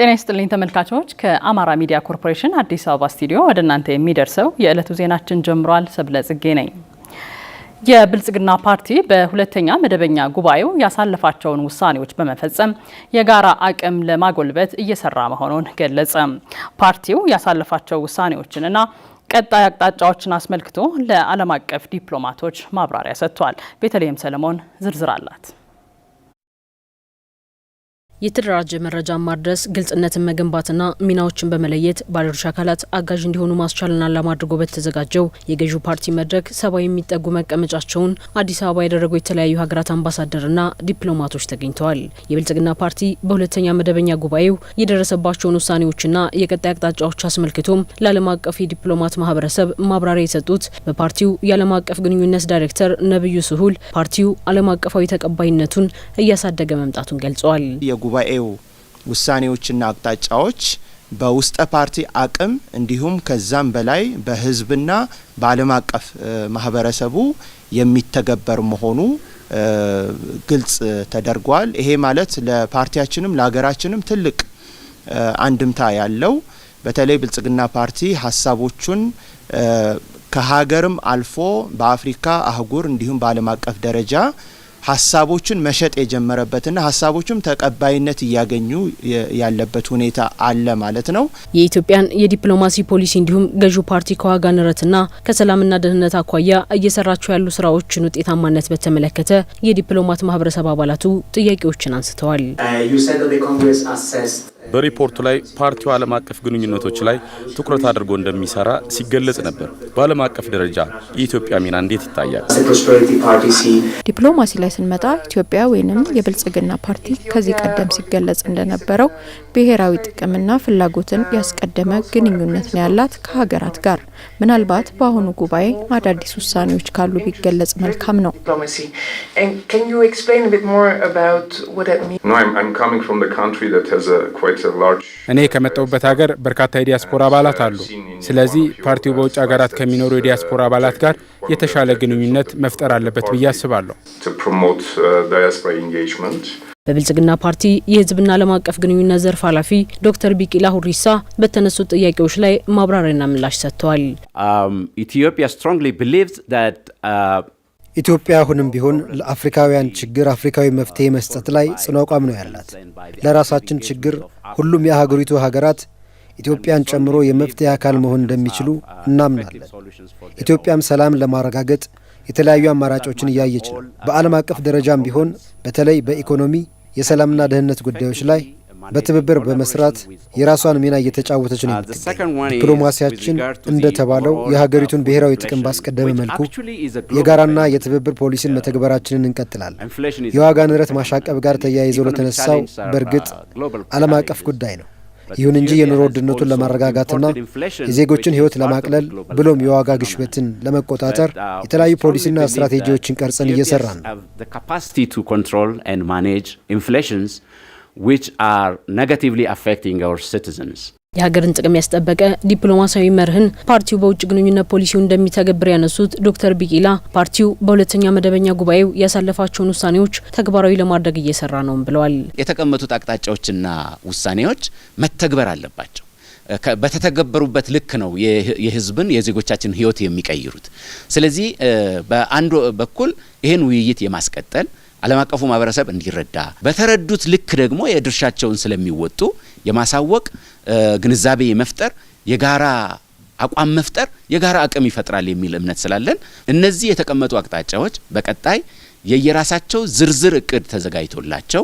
ጤና ይስጥልኝ ተመልካቾች፣ ከአማራ ሚዲያ ኮርፖሬሽን አዲስ አበባ ስቱዲዮ ወደ እናንተ የሚደርሰው የዕለቱ ዜናችን ጀምሯል። ሰብለ ጽጌ ነኝ። የብልጽግና ፓርቲ በሁለተኛ መደበኛ ጉባኤው ያሳለፋቸውን ውሳኔዎች በመፈጸም የጋራ አቅም ለማጎልበት እየሰራ መሆኑን ገለጸ። ፓርቲው ያሳለፋቸው ውሳኔዎችንና ቀጣይ አቅጣጫዎችን አስመልክቶ ለዓለም አቀፍ ዲፕሎማቶች ማብራሪያ ሰጥቷል። ቤተልሔም ሰለሞን ዝርዝር አላት። የተደራጀ መረጃ ማድረስ ግልጽነትን መገንባትና ሚናዎችን በመለየት ባለድርሻ አካላት አጋዥ እንዲሆኑ ማስቻልና ለማድረግ በተዘጋጀው የገዢው ፓርቲ መድረክ 70 የሚጠጉ መቀመጫቸውን አዲስ አበባ ያደረጉ የተለያዩ ሀገራት አምባሳደርና ዲፕሎማቶች ተገኝተዋል። የብልጽግና ፓርቲ በሁለተኛ መደበኛ ጉባኤው የደረሰባቸውን ውሳኔዎችና የቀጣይ አቅጣጫዎች አስመልክቶም ለዓለም አቀፍ የዲፕሎማት ማህበረሰብ ማብራሪያ የሰጡት በፓርቲው የዓለም አቀፍ ግንኙነት ዳይሬክተር ነብዩ ስሁል ፓርቲው ዓለም አቀፋዊ ተቀባይነቱን እያሳደገ መምጣቱን ገልጸዋል። ጉባኤው ውሳኔዎችና አቅጣጫዎች በውስጠ ፓርቲ አቅም እንዲሁም ከዛም በላይ በህዝብና በዓለም አቀፍ ማህበረሰቡ የሚተገበር መሆኑ ግልጽ ተደርጓል። ይሄ ማለት ለፓርቲያችንም ለሀገራችንም ትልቅ አንድምታ ያለው በተለይ ብልጽግና ፓርቲ ሀሳቦቹን ከሀገርም አልፎ በአፍሪካ አህጉር እንዲሁም በዓለም አቀፍ ደረጃ ሀሳቦችን መሸጥ የጀመረበትና ሀሳቦችም ተቀባይነት እያገኙ ያለበት ሁኔታ አለ ማለት ነው። የኢትዮጵያን የዲፕሎማሲ ፖሊሲ እንዲሁም ገዢው ፓርቲ ከዋጋ ንረትና ከሰላምና ደህንነት አኳያ እየሰራቸው ያሉ ስራዎችን ውጤታማነት በተመለከተ የዲፕሎማት ማህበረሰብ አባላቱ ጥያቄዎችን አንስተዋል። በሪፖርቱ ላይ ፓርቲው ዓለም አቀፍ ግንኙነቶች ላይ ትኩረት አድርጎ እንደሚሰራ ሲገለጽ ነበር። በዓለም አቀፍ ደረጃ የኢትዮጵያ ሚና እንዴት ይታያል? ዲፕሎማሲ ላይ ስንመጣ ኢትዮጵያ ወይንም የብልጽግና ፓርቲ ከዚህ ቀደም ሲገለጽ እንደነበረው ብሔራዊ ጥቅምና ፍላጎትን ያስቀደመ ግንኙነት ነው ያላት ከሀገራት ጋር። ምናልባት በአሁኑ ጉባኤ አዳዲስ ውሳኔዎች ካሉ ቢገለጽ መልካም ነው። እኔ ከመጣሁበት ሀገር በርካታ የዲያስፖራ አባላት አሉ። ስለዚህ ፓርቲው በውጭ ሀገራት ከሚኖሩ የዲያስፖራ አባላት ጋር የተሻለ ግንኙነት መፍጠር አለበት ብዬ አስባለሁ። በብልጽግና ፓርቲ የህዝብና ዓለም አቀፍ ግንኙነት ዘርፍ ኃላፊ ዶክተር ቢቂላ ሁሪሳ በተነሱት ጥያቄዎች ላይ ማብራሪያና ምላሽ ሰጥተዋል። ኢትዮጵያ አሁንም ቢሆን ለአፍሪካውያን ችግር አፍሪካዊ መፍትሄ መስጠት ላይ ጽኑ አቋም ነው ያላት። ለራሳችን ችግር ሁሉም የሀገሪቱ ሀገራት ኢትዮጵያን ጨምሮ የመፍትሄ አካል መሆን እንደሚችሉ እናምናለን። ኢትዮጵያም ሰላም ለማረጋገጥ የተለያዩ አማራጮችን እያየች ነው። በዓለም አቀፍ ደረጃም ቢሆን በተለይ በኢኮኖሚ የሰላምና ደህንነት ጉዳዮች ላይ በትብብር በመስራት የራሷን ሚና እየተጫወተች ነው የምትገኘው። ዲፕሎማሲያችን እንደተባለው የሀገሪቱን ብሔራዊ ጥቅም ባስቀደመ መልኩ የጋራና የትብብር ፖሊሲን መተግበራችንን እንቀጥላለን። የዋጋ ንረት ማሻቀብ ጋር ተያይዞ ለተነሳው በእርግጥ ዓለም አቀፍ ጉዳይ ነው። ይሁን እንጂ የኑሮ ውድነቱን ለማረጋጋትና የዜጎችን ሕይወት ለማቅለል ብሎም የዋጋ ግሽበትን ለመቆጣጠር የተለያዩ ፖሊሲና ስትራቴጂዎችን ቀርጸን እየሰራን ነው። which are negatively affecting our citizens. የሀገርን ጥቅም ያስጠበቀ ዲፕሎማሲያዊ መርህን ፓርቲው በውጭ ግንኙነት ፖሊሲው እንደሚተገብር ያነሱት ዶክተር ቢቂላ ፓርቲው በሁለተኛ መደበኛ ጉባኤው ያሳለፋቸውን ውሳኔዎች ተግባራዊ ለማድረግ እየሰራ ነው ብለዋል። የተቀመጡት አቅጣጫዎችና ውሳኔዎች መተግበር አለባቸው። በተተገበሩበት ልክ ነው የህዝብን የዜጎቻችን ህይወት የሚቀይሩት። ስለዚህ በአንድ በኩል ይሄን ውይይት የማስቀጠል ዓለም አቀፉ ማህበረሰብ እንዲረዳ በተረዱት ልክ ደግሞ የድርሻቸውን ስለሚወጡ የማሳወቅ ግንዛቤ የመፍጠር የጋራ አቋም መፍጠር የጋራ አቅም ይፈጥራል የሚል እምነት ስላለን እነዚህ የተቀመጡ አቅጣጫዎች በቀጣይ የየራሳቸው ዝርዝር እቅድ ተዘጋጅቶላቸው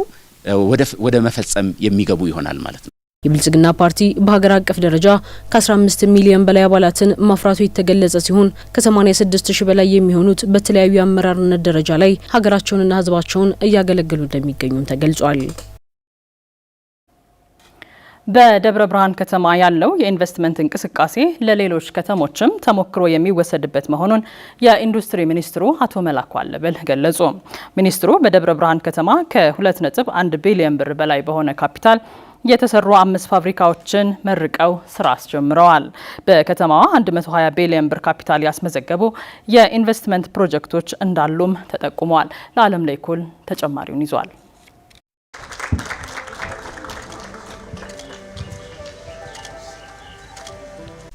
ወደ መፈጸም የሚገቡ ይሆናል ማለት ነው። የብልጽግና ፓርቲ በሀገር አቀፍ ደረጃ ከ15 ሚሊዮን በላይ አባላትን ማፍራቱ የተገለጸ ሲሆን ከ86 ሺህ በላይ የሚሆኑት በተለያዩ አመራርነት ደረጃ ላይ ሀገራቸውንና ህዝባቸውን እያገለገሉ እንደሚገኙም ተገልጿል። በደብረ ብርሃን ከተማ ያለው የኢንቨስትመንት እንቅስቃሴ ለሌሎች ከተሞችም ተሞክሮ የሚወሰድበት መሆኑን የኢንዱስትሪ ሚኒስትሩ አቶ መላኩ አለበል ገለጹ። ሚኒስትሩ በደብረ ብርሃን ከተማ ከ2.1 ቢሊዮን ብር በላይ በሆነ ካፒታል የተሰሩ 5 ፋብሪካዎችን መርቀው ስራ አስጀምረዋል። በከተማዋ 120 ቢሊዮን ብር ካፒታል ያስመዘገቡ የኢንቨስትመንት ፕሮጀክቶች እንዳሉም ተጠቁመዋል። ለዓለም ለይኩል ተጨማሪውን ይዟል።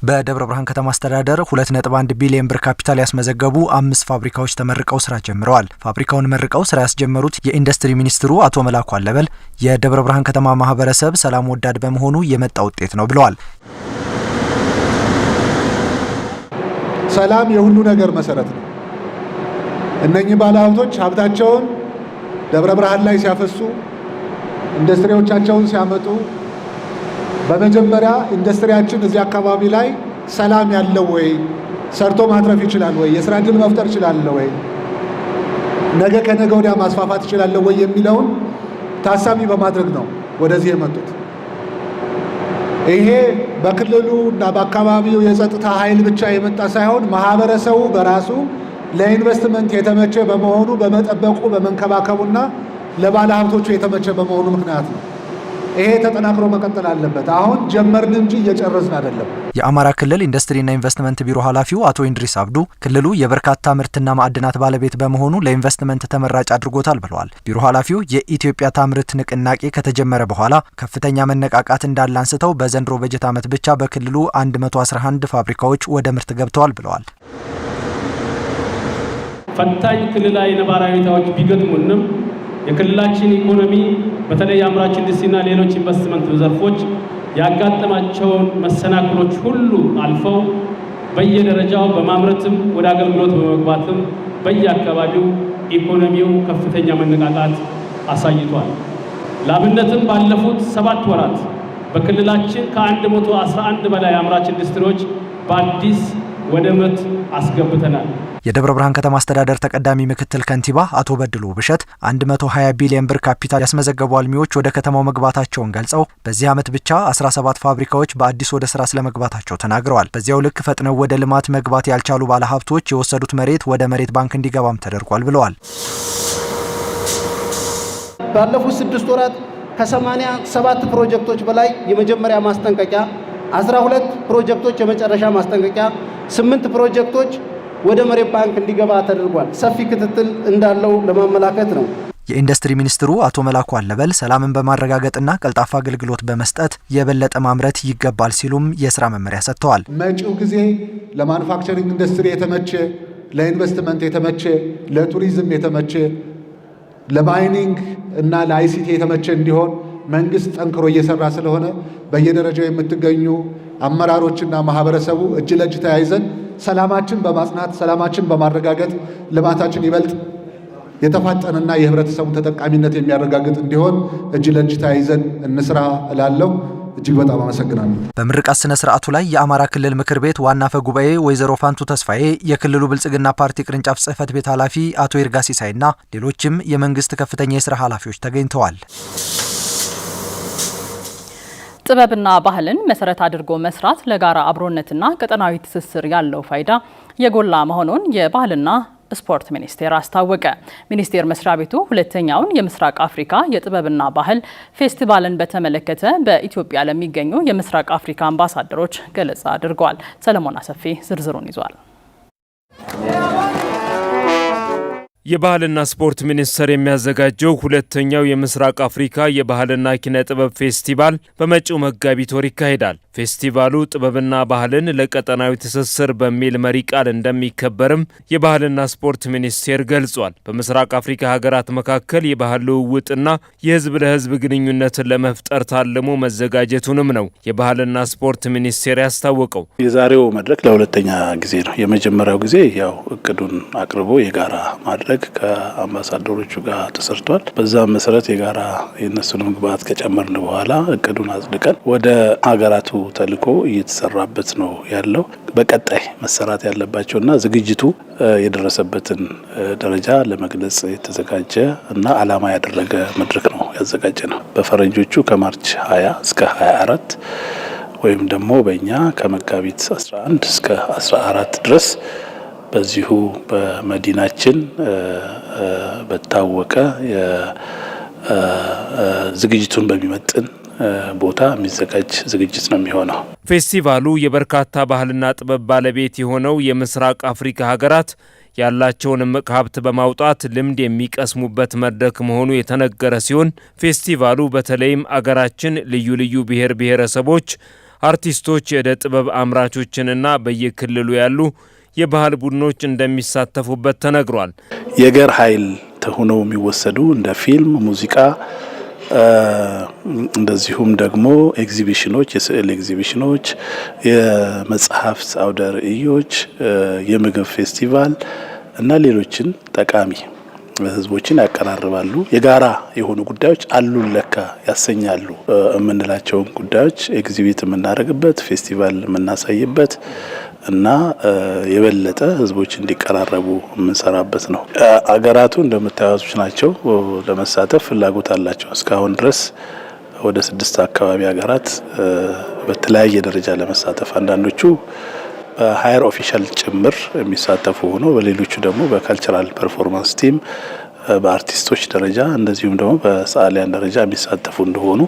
በደብረ ብርሃን ከተማ አስተዳደር 2.1 ቢሊዮን ብር ካፒታል ያስመዘገቡ 5 ፋብሪካዎች ተመርቀው ስራ ጀምረዋል። ፋብሪካውን መርቀው ስራ ያስጀመሩት የኢንዱስትሪ ሚኒስትሩ አቶ መላኩ አለበል የደብረ ብርሃን ከተማ ማህበረሰብ ሰላም ወዳድ በመሆኑ የመጣ ውጤት ነው ብለዋል። ሰላም የሁሉ ነገር መሰረት ነው። እነኚህ ባለሀብቶች ሀብታቸውን ደብረ ብርሃን ላይ ሲያፈሱ፣ ኢንዱስትሪዎቻቸውን ሲያመጡ በመጀመሪያ ኢንዱስትሪያችን እዚህ አካባቢ ላይ ሰላም ያለው ወይ፣ ሰርቶ ማትረፍ ይችላል ወይ፣ የስራ ዕድል መፍጠር ይችላል ወይ፣ ነገ ከነገ ወዲያ ማስፋፋት ይችላል ወይ የሚለውን ታሳቢ በማድረግ ነው ወደዚህ የመጡት። ይሄ በክልሉ እና በአካባቢው የጸጥታ ኃይል ብቻ የመጣ ሳይሆን ማህበረሰቡ በራሱ ለኢንቨስትመንት የተመቸ በመሆኑ በመጠበቁ በመንከባከቡና ለባለ ሀብቶቹ የተመቸ በመሆኑ ምክንያት ነው። ይሄ ተጠናክሮ መቀጠል አለበት። አሁን ጀመርን እንጂ እየጨረስን አይደለም። የአማራ ክልል ኢንዱስትሪና ኢንቨስትመንት ቢሮ ኃላፊው አቶ ኢንድሪስ አብዱ ክልሉ የበርካታ ምርትና ማዕድናት ባለቤት በመሆኑ ለኢንቨስትመንት ተመራጭ አድርጎታል ብለዋል። ቢሮ ኃላፊው የኢትዮጵያ ታምርት ንቅናቄ ከተጀመረ በኋላ ከፍተኛ መነቃቃት እንዳለ አንስተው በዘንድሮ በጀት ዓመት ብቻ በክልሉ 111 ፋብሪካዎች ወደ ምርት ገብተዋል ብለዋል። ፈታኝ ክልላዊ ነባራዊ ሁኔታዎች ቢገጥሙንም የክልላችን ኢኮኖሚ በተለይ አምራች ኢንዱስትሪና ሌሎች ኢንቨስትመንት ዘርፎች ያጋጠማቸውን መሰናክሎች ሁሉ አልፈው በየደረጃው በማምረትም ወደ አገልግሎት በመግባትም በየአካባቢው ኢኮኖሚው ከፍተኛ መነቃቃት አሳይቷል። ለአብነትም ባለፉት 7 ወራት በክልላችን ከ111 በላይ አምራች ኢንዱስትሪዎች በአዲስ ወደ ምርት አስገብተናል። የደብረ ብርሃን ከተማ አስተዳደር ተቀዳሚ ምክትል ከንቲባ አቶ በድሉ ብሸት 120 ቢሊዮን ብር ካፒታል ያስመዘገቡ አልሚዎች ወደ ከተማው መግባታቸውን ገልጸው በዚህ ዓመት ብቻ 17 ፋብሪካዎች በአዲስ ወደ ስራ ስለመግባታቸው ተናግረዋል። በዚያው ልክ ፈጥነው ወደ ልማት መግባት ያልቻሉ ባለሀብቶች የወሰዱት መሬት ወደ መሬት ባንክ እንዲገባም ተደርጓል ብለዋል። ባለፉት 6 ወራት ከ87 ፕሮጀክቶች በላይ የመጀመሪያ ማስጠንቀቂያ፣ 12 ፕሮጀክቶች የመጨረሻ ማስጠንቀቂያ፣ 8 ፕሮጀክቶች ወደ መሬት ባንክ እንዲገባ ተደርጓል። ሰፊ ክትትል እንዳለው ለማመላከት ነው። የኢንዱስትሪ ሚኒስትሩ አቶ መላኩ አለበል ሰላምን በማረጋገጥና ቀልጣፋ አገልግሎት በመስጠት የበለጠ ማምረት ይገባል ሲሉም የስራ መመሪያ ሰጥተዋል። መጪው ጊዜ ለማኑፋክቸሪንግ ኢንዱስትሪ የተመቸ፣ ለኢንቨስትመንት የተመቸ፣ ለቱሪዝም የተመቸ፣ ለማይኒንግ እና ለአይሲቲ የተመቸ እንዲሆን መንግስት ጠንክሮ እየሰራ ስለሆነ በየደረጃው የምትገኙ አመራሮችና ማህበረሰቡ እጅ ለእጅ ተያይዘን ሰላማችን በማጽናት ሰላማችን በማረጋገጥ ልማታችን ይበልጥ የተፋጠነና የህብረተሰቡ ተጠቃሚነት የሚያረጋግጥ እንዲሆን እጅ ለእጅ ተያይዘን እንስራ እላለሁ። እጅግ በጣም አመሰግናለሁ። በምርቃት ስነ ስርዓቱ ላይ የአማራ ክልል ምክር ቤት ዋና አፈ ጉባኤ ወይዘሮ ፋንቱ ተስፋዬ፣ የክልሉ ብልጽግና ፓርቲ ቅርንጫፍ ጽህፈት ቤት ኃላፊ አቶ ይርጋ ሲሳይና ሌሎችም የመንግስት ከፍተኛ የስራ ኃላፊዎች ተገኝተዋል። ጥበብና ባህልን መሰረት አድርጎ መስራት ለጋራ አብሮነትና ቀጠናዊ ትስስር ያለው ፋይዳ የጎላ መሆኑን የባህልና ስፖርት ሚኒስቴር አስታወቀ። ሚኒስቴር መስሪያ ቤቱ ሁለተኛውን የምስራቅ አፍሪካ የጥበብና ባህል ፌስቲቫልን በተመለከተ በኢትዮጵያ ለሚገኙ የምስራቅ አፍሪካ አምባሳደሮች ገለጻ አድርጓል። ሰለሞን አሰፊ ዝርዝሩን ይዟል። የባህልና ስፖርት ሚኒስቴር የሚያዘጋጀው ሁለተኛው የምስራቅ አፍሪካ የባህልና ኪነ ጥበብ ፌስቲቫል በመጪው መጋቢት ወር ይካሄዳል። ፌስቲቫሉ ጥበብና ባህልን ለቀጠናዊ ትስስር በሚል መሪ ቃል እንደሚከበርም የባህልና ስፖርት ሚኒስቴር ገልጿል። በምስራቅ አፍሪካ ሀገራት መካከል የባህል ልውውጥና የህዝብ ለህዝብ ግንኙነትን ለመፍጠር ታልሞ መዘጋጀቱንም ነው የባህልና ስፖርት ሚኒስቴር ያስታወቀው። የዛሬው መድረክ ለሁለተኛ ጊዜ ነው። የመጀመሪያው ጊዜ ያው እቅዱን አቅርቦ የጋራ ማድረግ ከአምባሳደሮቹ ጋር ተሰርቷል። በዛም መሰረት የጋራ የነሱንም ግብዓት ከጨመርን በኋላ እቅዱን አጽድቀን ወደ ሀገራቱ ተልኮ እየተሰራበት ነው ያለው። በቀጣይ መሰራት ያለባቸውና ዝግጅቱ የደረሰበትን ደረጃ ለመግለጽ የተዘጋጀ እና ዓላማ ያደረገ መድረክ ነው ያዘጋጀ ነው። በፈረንጆቹ ከማርች 20 እስከ 24 ወይም ደግሞ በእኛ ከመጋቢት 11 እስከ 14 ድረስ በዚሁ በመዲናችን በታወቀ ዝግጅቱን በሚመጥን ቦታ የሚዘጋጅ ዝግጅት ነው የሚሆነው። ፌስቲቫሉ የበርካታ ባህልና ጥበብ ባለቤት የሆነው የምስራቅ አፍሪካ ሀገራት ያላቸውን እምቅ ሀብት በማውጣት ልምድ የሚቀስሙበት መድረክ መሆኑ የተነገረ ሲሆን ፌስቲቫሉ በተለይም አገራችን ልዩ ልዩ ብሔር ብሔረሰቦች አርቲስቶች፣ የዕደ ጥበብ አምራቾችንና በየክልሉ ያሉ የባህል ቡድኖች እንደሚሳተፉበት ተነግሯል። የገር ኃይል ተሆነው የሚወሰዱ እንደ ፊልም፣ ሙዚቃ እንደዚሁም ደግሞ ኤግዚቢሽኖች፣ የስዕል ኤግዚቢሽኖች፣ የመጽሐፍት አውደ ርዕዮች፣ የምግብ ፌስቲቫል እና ሌሎችን ጠቃሚ ህዝቦችን ያቀራርባሉ። የጋራ የሆኑ ጉዳዮች አሉን ለካ ያሰኛሉ የምንላቸውን ጉዳዮች ኤግዚቢት የምናደርግበት፣ ፌስቲቫል የምናሳይበት እና የበለጠ ህዝቦች እንዲቀራረቡ የምንሰራበት ነው። አገራቱ እንደምታዩት ናቸው፣ ለመሳተፍ ፍላጎት አላቸው። እስካሁን ድረስ ወደ 6 አካባቢ ሀገራት በተለያየ ደረጃ ለመሳተፍ አንዳንዶቹ ሃየር ኦፊሻል ጭምር የሚሳተፉ ሆኖ በሌሎቹ ደግሞ በካልቸራል ፐርፎርማንስ ቲም በአርቲስቶች ደረጃ እንደዚሁም ደግሞ በሰዓሊያን ደረጃ የሚሳተፉ እንደሆኑ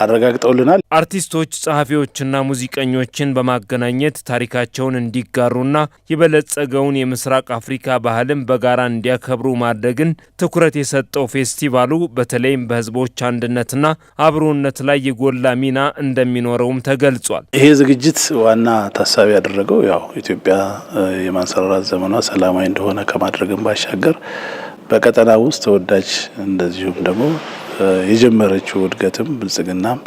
አረጋግጠውልናል። አርቲስቶች፣ ጸሐፊዎችና ሙዚቀኞችን በማገናኘት ታሪካቸውን እንዲጋሩና የበለጸገውን የምስራቅ አፍሪካ ባህልን በጋራ እንዲያከብሩ ማድረግን ትኩረት የሰጠው ፌስቲቫሉ በተለይም በህዝቦች አንድነትና አብሮነት ላይ የጎላ ሚና እንደሚኖረውም ተገልጿል። ይሄ ዝግጅት ዋና ታሳቢ ያደረገው ያው ኢትዮጵያ የማንሰራራት ዘመኗ ሰላማዊ እንደሆነ ከማድረግም ባሻገር በቀጠና ውስጥ ተወዳጅ እንደዚሁም ደግሞ የጀመረችው እድገትም ብልጽግናም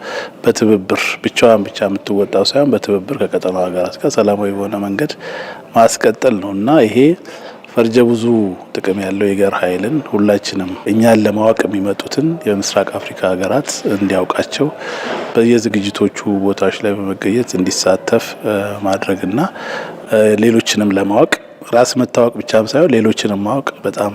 በትብብር ብቻዋን ብቻ የምትወጣው ሳይሆን በትብብር ከቀጠናው ሀገራት ጋር ሰላማዊ በሆነ መንገድ ማስቀጠል ነው እና ይሄ ፈርጀ ብዙ ጥቅም ያለው የገር ኃይልን ሁላችንም እኛን ለማወቅ የሚመጡትን የምስራቅ አፍሪካ ሀገራት እንዲያውቃቸው በየዝግጅቶቹ ቦታዎች ላይ በመገኘት እንዲሳተፍ ማድረግና ሌሎችንም ለማወቅ ራስ መታወቅ ብቻም ሳይሆን ሌሎችንም ማወቅ በጣም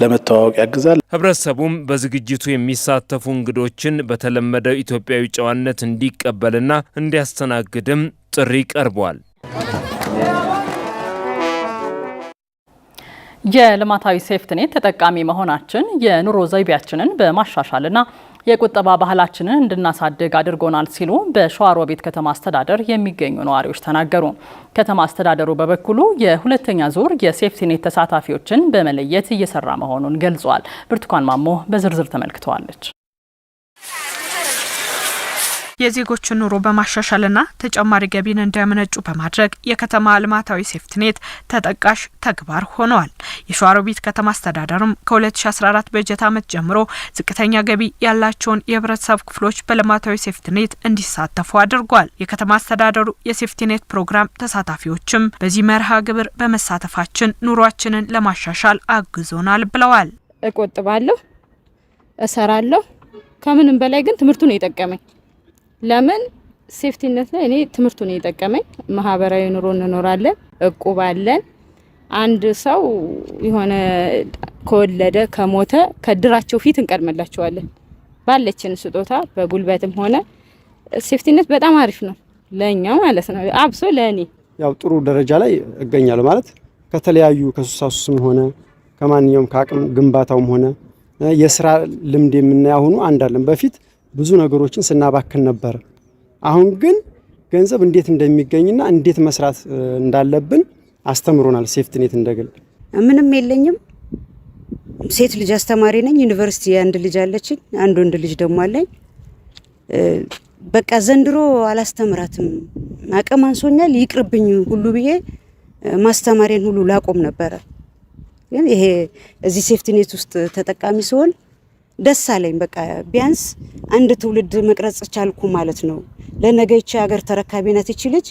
ለመተዋወቅ ያግዛል። ህብረተሰቡም በዝግጅቱ የሚሳተፉ እንግዶችን በተለመደው ኢትዮጵያዊ ጨዋነት እንዲቀበልና እንዲያስተናግድም ጥሪ ቀርቧል። የልማታዊ ሴፍትኔት ተጠቃሚ መሆናችን የኑሮ ዘይቤያችንን በማሻሻልና የቁጠባ ባህላችንን እንድናሳድግ አድርጎናል ሲሉ በሸዋሮቢት ከተማ አስተዳደር የሚገኙ ነዋሪዎች ተናገሩ። ከተማ አስተዳደሩ በበኩሉ የሁለተኛ ዙር የሴፍቲኔት ተሳታፊዎችን በመለየት እየሰራ መሆኑን ገልጿል። ብርቱካን ማሞ በዝርዝር ተመልክተዋለች። የዜጎችን ኑሮ በማሻሻልና ተጨማሪ ገቢን እንዲያመነጩ በማድረግ የከተማ ልማታዊ ሴፍትኔት ተጠቃሽ ተግባር ሆነዋል። የሸዋሮቢት ከተማ አስተዳደርም ከ2014 በጀት ዓመት ጀምሮ ዝቅተኛ ገቢ ያላቸውን የህብረተሰብ ክፍሎች በልማታዊ ሴፍትኔት እንዲሳተፉ አድርጓል። የከተማ አስተዳደሩ የሴፍትኔት ፕሮግራም ተሳታፊዎችም በዚህ መርሃ ግብር በመሳተፋችን ኑሯችንን ለማሻሻል አግዞናል ብለዋል። እቆጥባለሁ፣ እሰራለሁ። ከምንም በላይ ግን ትምህርቱ ነው የጠቀመኝ። ለምን ሴፍቲነት ላይ እኔ ትምህርቱ ነው የጠቀመኝ። ማህበራዊ ኑሮ እንኖራለን፣ እቁባለን። አንድ ሰው የሆነ ከወለደ ከሞተ ከድራቸው ፊት እንቀድመላቸዋለን። ባለችን ስጦታ በጉልበትም ሆነ ሴፍቲነት በጣም አሪፍ ነው ለኛ ማለት ነው። አብሶ ለኔ ያው ጥሩ ደረጃ ላይ እገኛለሁ ማለት ከተለያዩ ከሱሳሱስም ሆነ ከማንኛውም ከአቅም ግንባታውም ሆነ የስራ ልምድ የምናያው ሆኖ አንዳለን በፊት ብዙ ነገሮችን ስናባክን ነበር። አሁን ግን ገንዘብ እንዴት እንደሚገኝና እንዴት መስራት እንዳለብን አስተምሮናል። ሴፍትኔት እንደገል ምንም የለኝም። ሴት ልጅ አስተማሪ ነኝ። ዩኒቨርሲቲ አንድ ልጅ አለችኝ፣ አንድ ወንድ ልጅ ደግሞ አለኝ። በቃ ዘንድሮ አላስተምራትም፣ አቅም አንሶኛል፣ ይቅርብኝ ሁሉ ብዬ ማስተማሪያን ሁሉ ላቆም ነበረ። ግን ይሄ እዚህ ሴፍትኔት ውስጥ ተጠቃሚ ሲሆን ደስ አለኝ። በቃ ቢያንስ አንድ ትውልድ መቅረጽ ቻልኩ ማለት ነው። ለነገ ይቺ ሀገር ተረካቢ ናት ይቺ ልጅ።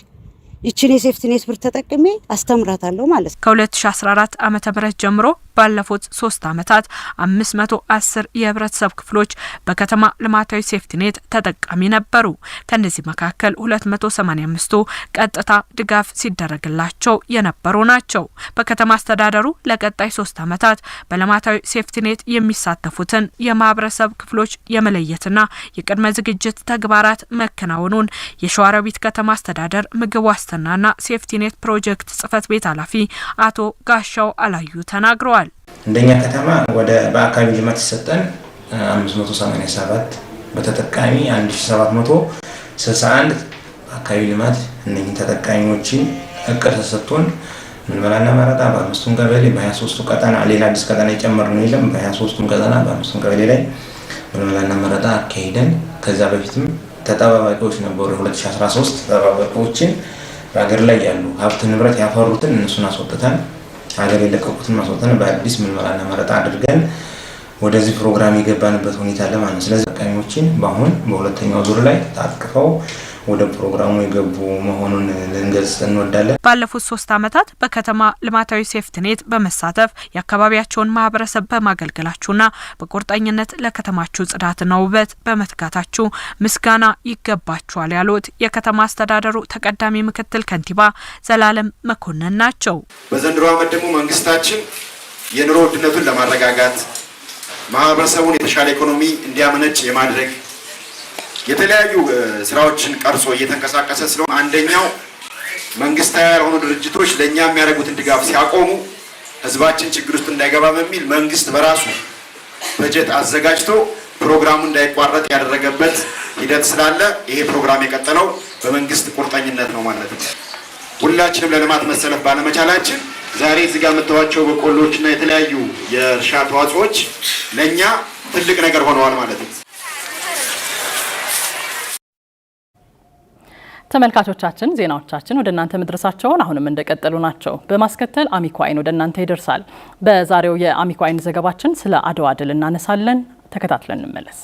ይችን የሴፍትኔት ብር ተጠቅሜ አስተምራታለሁ ማለት ነው። ከ2014 ዓመተ ምህረት ጀምሮ ባለፉት 3 ዓመታት 510 የህብረተሰብ ክፍሎች በከተማ ልማታዊ ሴፍትኔት ተጠቃሚ ነበሩ። ከነዚህ መካከል 285ቱ ቀጥታ ድጋፍ ሲደረግላቸው የነበሩ ናቸው። በከተማ አስተዳደሩ ለቀጣይ 3 ዓመታት በልማታዊ ሴፍትኔት የሚሳተፉትን የማህበረሰብ ክፍሎች የመለየትና የቅድመ ዝግጅት ተግባራት መከናወኑን የሸዋሮቢት ከተማ አስተዳደር ምግብ ዋስትና ና ሴፍቲኔት ፕሮጀክት ጽህፈት ቤት ኃላፊ አቶ ጋሻው አላዩ ተናግረዋል። እንደኛ ከተማ ወደ በአካባቢ ልማት ሲሰጠን 587 በተጠቃሚ 1761 አካባቢ ልማት እነኚህ ተጠቃሚዎችን እቅድ ተሰጥቶን ምልመላና መረጣ በ5ቱም ቀበሌ በ23ቱ ቀጠና ሌላ አዲስ ቀጠና የጨመርነው የለም። በ23ቱም ቀጠና በ5ቱም ቀበሌ ላይ ምልመላና መረጣ አካሂደን ከዛ በፊትም ተጠባባቂዎች ነበሩ። 2013 ተጠባባቂዎችን በሀገር ላይ ያሉ ሀብት ንብረት ያፈሩትን እነሱን አስወጥተን ሀገር የለቀቁትን ማስወጥተን በአዲስ ምልመላና መረጣ አድርገን ወደዚህ ፕሮግራም የገባንበት ሁኔታ አለ ማለት ነው። ስለዚህ ተጠቃሚዎችን በአሁን በሁለተኛው ዙር ላይ ታቅፈው ወደ ፕሮግራሙ የገቡ መሆኑን ልንገልጽ እንወዳለን። ባለፉት 3 ዓመታት በከተማ ልማታዊ ሴፍቲኔት በመሳተፍ የአካባቢያቸውን ማህበረሰብ በማገልገላችሁና በቁርጠኝነት ለከተማችሁ ጽዳትና ውበት በመትጋታችሁ ምስጋና ይገባችኋል ያሉት የከተማ አስተዳደሩ ተቀዳሚ ምክትል ከንቲባ ዘላለም መኮንን ናቸው። በዘንድሮ ዓመት ደግሞ መንግስታችን የኑሮ ውድነቱን ለማረጋጋት ማህበረሰቡን የተሻለ ኢኮኖሚ እንዲያመነጭ የማድረግ የተለያዩ ስራዎችን ቀርጾ እየተንቀሳቀሰ ስለሆነ አንደኛው መንግስታዊ ያልሆኑ ድርጅቶች ለኛ የሚያደርጉትን ድጋፍ ሲያቆሙ ህዝባችን ችግር ውስጥ እንዳይገባ በሚል መንግስት በራሱ በጀት አዘጋጅቶ ፕሮግራሙ እንዳይቋረጥ ያደረገበት ሂደት ስላለ ይሄ ፕሮግራም የቀጠለው በመንግስት ቁርጠኝነት ነው ማለት ነው። ሁላችንም ለልማት መሰለፍ ባለመቻላችን ዛሬ እዚህ ጋር የምታዩዋቸው በቆሎችና የተለያዩ የእርሻ ተዋጽኦዎች ለኛ ትልቅ ነገር ሆነዋል ማለት ነው። ተመልካቾቻችን ዜናዎቻችን ወደ እናንተ መድረሳቸውን አሁንም እንደቀጠሉ ናቸው። በማስከተል አሚኮ አይን ወደ እናንተ ይደርሳል። በዛሬው የአሚኮ አይን ዘገባችን ስለ አድዋ ድል እናነሳለን። ተከታትለን እንመለስ።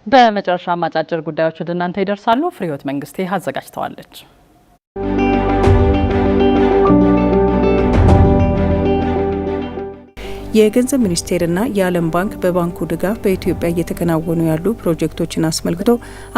በመጨረሻ አጫጭር ጉዳዮች ወደ እናንተ ይደርሳሉ። ፍሬህይወት መንግስቴ አዘጋጅተዋለች። የገንዘብ ሚኒስቴርና የዓለም ባንክ በባንኩ ድጋፍ በኢትዮጵያ እየተከናወኑ ያሉ ፕሮጀክቶችን አስመልክቶ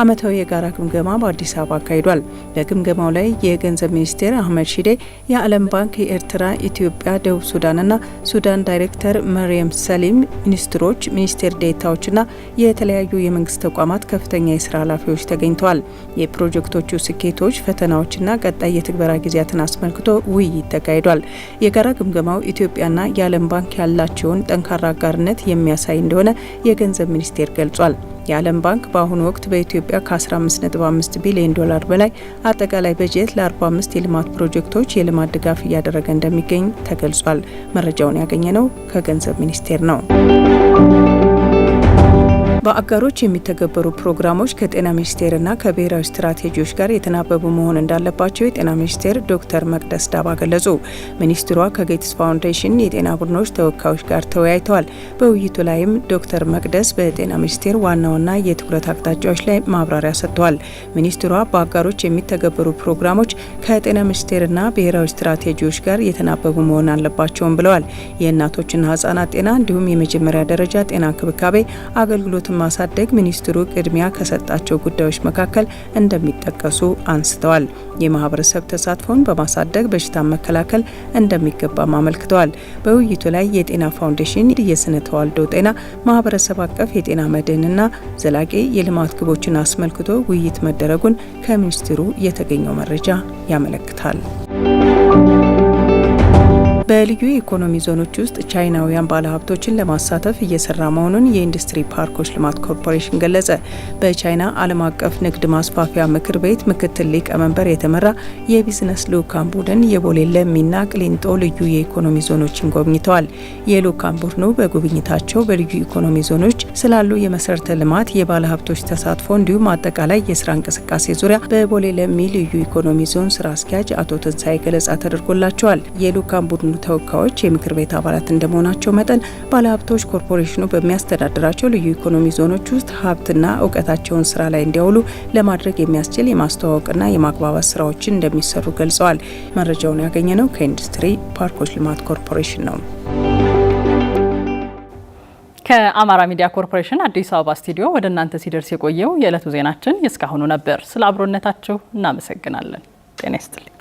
ዓመታዊ የጋራ ግምገማ በአዲስ አበባ አካሂዷል። በግምገማው ላይ የገንዘብ ሚኒስቴር አህመድ ሺዴ፣ የዓለም ባንክ የኤርትራ፣ ኢትዮጵያ፣ ደቡብ ሱዳንና ሱዳን ዳይሬክተር መርየም ሰሊም፣ ሚኒስትሮች፣ ሚኒስቴር ዴኤታዎችና የተለያዩ የመንግስት ተቋማት ከፍተኛ የስራ ኃላፊዎች ተገኝተዋል። የፕሮጀክቶቹ ስኬቶች፣ ፈተናዎችና ቀጣይ የትግበራ ጊዜያትን አስመልክቶ ውይይት ተካሂዷል። የጋራ ግምገማው ኢትዮጵያና የዓለም ባንክ ያላቸውን ጠንካራ አጋርነት የሚያሳይ እንደሆነ የገንዘብ ሚኒስቴር ገልጿል። የዓለም ባንክ በአሁኑ ወቅት በኢትዮጵያ ከ15.5 ቢሊዮን ዶላር በላይ አጠቃላይ በጀት ለ45 የልማት ፕሮጀክቶች የልማት ድጋፍ እያደረገ እንደሚገኝ ተገልጿል። መረጃውን ያገኘነው ከገንዘብ ሚኒስቴር ነው። በአጋሮች የሚተገበሩ ፕሮግራሞች ከጤና ሚኒስቴርና ከብሔራዊ ስትራቴጂዎች ጋር የተናበቡ መሆን እንዳለባቸው የጤና ሚኒስቴር ዶክተር መቅደስ ዳባ ገለጹ። ሚኒስትሯ ከጌትስ ፋውንዴሽን የጤና ቡድኖች ተወካዮች ጋር ተወያይተዋል። በውይይቱ ላይም ዶክተር መቅደስ በጤና ሚኒስቴር ዋና ዋና የትኩረት አቅጣጫዎች ላይ ማብራሪያ ሰጥተዋል። ሚኒስትሯ በአጋሮች የሚተገበሩ ፕሮግራሞች ከጤና ሚኒስቴርና ብሔራዊ ስትራቴጂዎች ጋር የተናበቡ መሆን አለባቸውም ብለዋል። የእናቶችና ህጻናት ጤና እንዲሁም የመጀመሪያ ደረጃ ጤና እንክብካቤ አገልግሎት ማሳደግ ሚኒስትሩ ቅድሚያ ከሰጣቸው ጉዳዮች መካከል እንደሚጠቀሱ አንስተዋል። የማህበረሰብ ተሳትፎን በማሳደግ በሽታን መከላከል እንደሚገባም አመልክተዋል። በውይይቱ ላይ የጤና ፋውንዴሽን የስነ ተዋልዶ ጤና ማህበረሰብ አቀፍ የጤና መድህንና ዘላቂ የልማት ግቦችን አስመልክቶ ውይይት መደረጉን ከሚኒስትሩ የተገኘው መረጃ ያመለክታል። በልዩ የኢኮኖሚ ዞኖች ውስጥ ቻይናውያን ባለሀብቶችን ለማሳተፍ እየሰራ መሆኑን የኢንዱስትሪ ፓርኮች ልማት ኮርፖሬሽን ገለጸ። በቻይና ዓለም አቀፍ ንግድ ማስፋፊያ ምክር ቤት ምክትል ሊቀመንበር የተመራ የቢዝነስ ልኡካን ቡድን የቦሌ ለሚና ቅሊንጦ ልዩ የኢኮኖሚ ዞኖችን ጎብኝተዋል። የልኡካን ቡድኑ በጉብኝታቸው በልዩ ኢኮኖሚ ዞኖች ስላሉ የመሰረተ ልማት፣ የባለሀብቶች ተሳትፎ እንዲሁም አጠቃላይ የስራ እንቅስቃሴ ዙሪያ በቦሌ ለሚ ልዩ ኢኮኖሚ ዞን ስራ አስኪያጅ አቶ ትንሳኤ ገለጻ ተደርጎላቸዋል። የልኡካን ቡድኑ ተወካዮች የምክር ቤት አባላት እንደመሆናቸው መጠን ባለሀብቶች ኮርፖሬሽኑ በሚያስተዳድራቸው ልዩ ኢኮኖሚ ዞኖች ውስጥ ሀብትና እውቀታቸውን ስራ ላይ እንዲያውሉ ለማድረግ የሚያስችል የማስተዋወቅና የማግባባት ስራዎችን እንደሚሰሩ ገልጸዋል። መረጃውን ያገኘነው ከኢንዱስትሪ ፓርኮች ልማት ኮርፖሬሽን ነው። ከአማራ ሚዲያ ኮርፖሬሽን አዲስ አበባ ስቱዲዮ ወደ እናንተ ሲደርስ የቆየው የዕለቱ ዜናችን የእስካሁኑ ነበር። ስለ አብሮነታችሁ እናመሰግናለን። ጤና ይስጥልኝ።